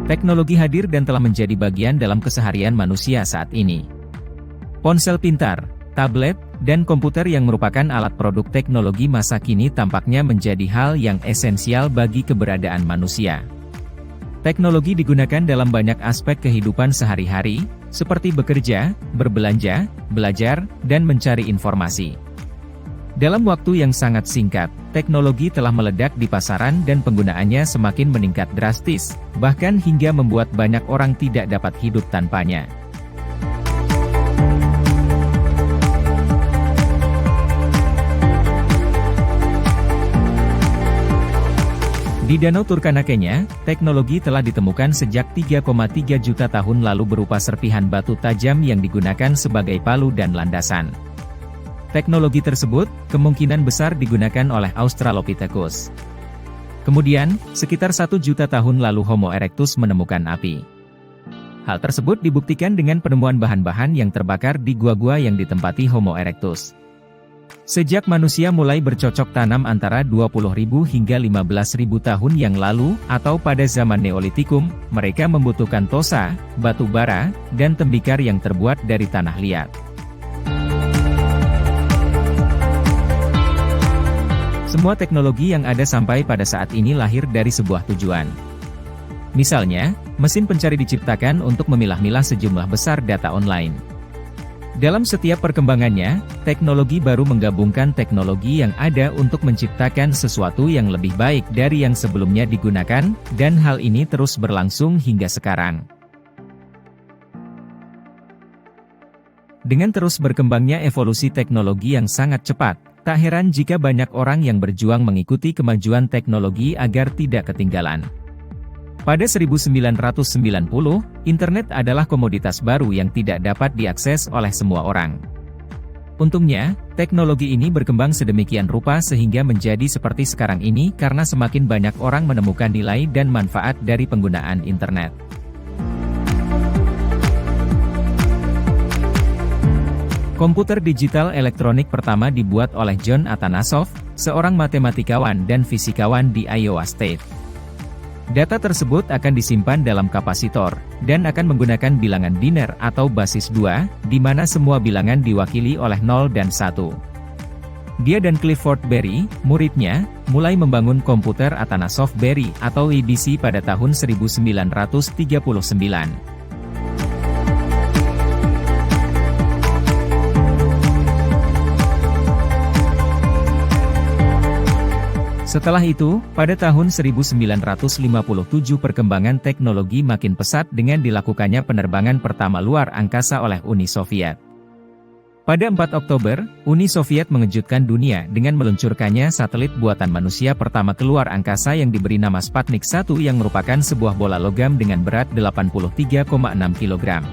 Teknologi hadir dan telah menjadi bagian dalam keseharian manusia saat ini. Ponsel pintar, tablet, dan komputer yang merupakan alat produk teknologi masa kini tampaknya menjadi hal yang esensial bagi keberadaan manusia. Teknologi digunakan dalam banyak aspek kehidupan sehari-hari, seperti bekerja, berbelanja, belajar, dan mencari informasi. Dalam waktu yang sangat singkat, teknologi telah meledak di pasaran dan penggunaannya semakin meningkat drastis, bahkan hingga membuat banyak orang tidak dapat hidup tanpanya. Di Danau Turkana, Kenya, teknologi telah ditemukan sejak 3,3 juta tahun lalu berupa serpihan batu tajam yang digunakan sebagai palu dan landasan. Teknologi tersebut kemungkinan besar digunakan oleh Australopithecus. Kemudian, sekitar 1 juta tahun lalu Homo erectus menemukan api. Hal tersebut dibuktikan dengan penemuan bahan-bahan yang terbakar di gua-gua yang ditempati Homo erectus. Sejak manusia mulai bercocok tanam antara 20.000 hingga 15.000 tahun yang lalu, atau pada zaman Neolitikum, mereka membutuhkan tosa, batu bara, dan tembikar yang terbuat dari tanah liat. Semua teknologi yang ada sampai pada saat ini lahir dari sebuah tujuan. Misalnya, mesin pencari diciptakan untuk memilah-milah sejumlah besar data online. Dalam setiap perkembangannya, teknologi baru menggabungkan teknologi yang ada untuk menciptakan sesuatu yang lebih baik dari yang sebelumnya digunakan, dan hal ini terus berlangsung hingga sekarang. Dengan terus berkembangnya evolusi teknologi yang sangat cepat, tak heran jika banyak orang yang berjuang mengikuti kemajuan teknologi agar tidak ketinggalan. Pada 1990, internet adalah komoditas baru yang tidak dapat diakses oleh semua orang. Untungnya, teknologi ini berkembang sedemikian rupa sehingga menjadi seperti sekarang ini karena semakin banyak orang menemukan nilai dan manfaat dari penggunaan internet. Komputer digital elektronik pertama dibuat oleh John Atanasoff, seorang matematikawan dan fisikawan di Iowa State. Data tersebut akan disimpan dalam kapasitor, dan akan menggunakan bilangan biner atau basis 2, di mana semua bilangan diwakili oleh 0 dan 1. Dia dan Clifford Berry, muridnya, mulai membangun komputer Atanasoff-Berry atau IBC pada tahun 1939. Setelah itu, pada tahun 1957 perkembangan teknologi makin pesat dengan dilakukannya penerbangan pertama luar angkasa oleh Uni Soviet. Pada 4 Oktober, Uni Soviet mengejutkan dunia dengan meluncurkannya satelit buatan manusia pertama keluar angkasa yang diberi nama Sputnik 1 yang merupakan sebuah bola logam dengan berat 83,6 kg.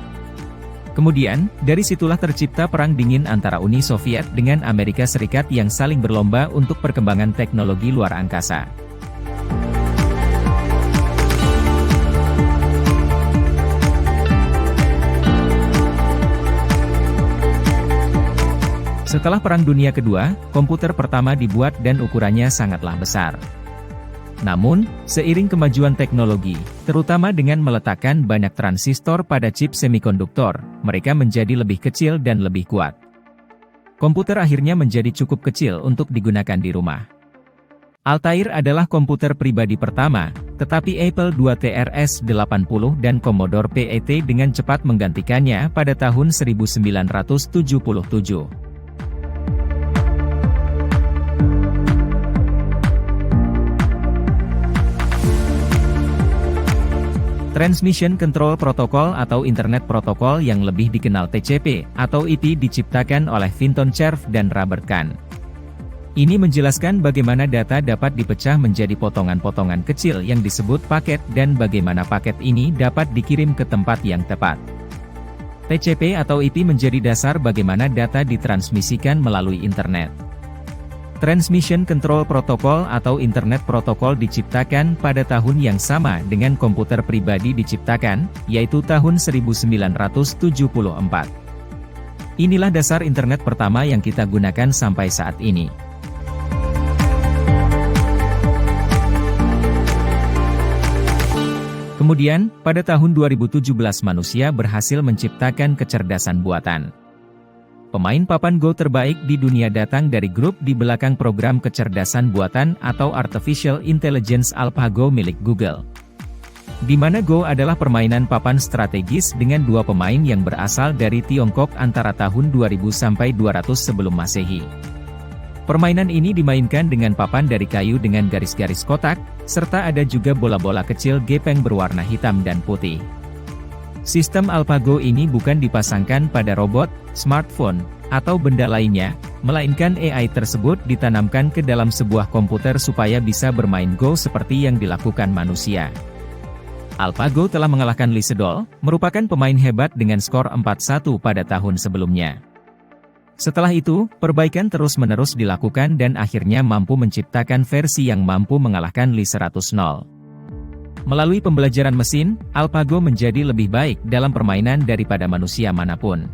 Kemudian, dari situlah tercipta perang dingin antara Uni Soviet dengan Amerika Serikat yang saling berlomba untuk perkembangan teknologi luar angkasa. Setelah Perang Dunia Kedua, komputer pertama dibuat dan ukurannya sangatlah besar. Namun, seiring kemajuan teknologi, terutama dengan meletakkan banyak transistor pada chip semikonduktor, mereka menjadi lebih kecil dan lebih kuat. Komputer akhirnya menjadi cukup kecil untuk digunakan di rumah. Altair adalah komputer pribadi pertama, tetapi Apple II TRS-80 dan Commodore PET dengan cepat menggantikannya pada tahun 1977. Transmission Control Protocol atau Internet Protocol yang lebih dikenal TCP atau IP diciptakan oleh Vinton Cerf dan Robert Kahn. Ini menjelaskan bagaimana data dapat dipecah menjadi potongan-potongan kecil yang disebut paket dan bagaimana paket ini dapat dikirim ke tempat yang tepat. TCP atau IP menjadi dasar bagaimana data ditransmisikan melalui internet. Transmission Control Protocol atau Internet Protocol diciptakan pada tahun yang sama dengan komputer pribadi diciptakan, yaitu tahun 1974. Inilah dasar internet pertama yang kita gunakan sampai saat ini. Kemudian, pada tahun 2017 manusia berhasil menciptakan kecerdasan buatan. Pemain papan Go terbaik di dunia datang dari grup di belakang program kecerdasan buatan atau Artificial Intelligence AlphaGo milik Google. Di mana Go adalah permainan papan strategis dengan dua pemain yang berasal dari Tiongkok antara tahun 2000 sampai 200 sebelum Masehi. Permainan ini dimainkan dengan papan dari kayu dengan garis-garis kotak, serta ada juga bola-bola kecil gepeng berwarna hitam dan putih. Sistem AlphaGo ini bukan dipasangkan pada robot, smartphone, atau benda lainnya, melainkan AI tersebut ditanamkan ke dalam sebuah komputer supaya bisa bermain Go seperti yang dilakukan manusia. AlphaGo telah mengalahkan Lee Sedol, merupakan pemain hebat dengan skor 4-1 pada tahun sebelumnya. Setelah itu, perbaikan terus-menerus dilakukan dan akhirnya mampu menciptakan versi yang mampu mengalahkan Lee 100-0. Melalui pembelajaran mesin, AlphaGo menjadi lebih baik dalam permainan daripada manusia manapun.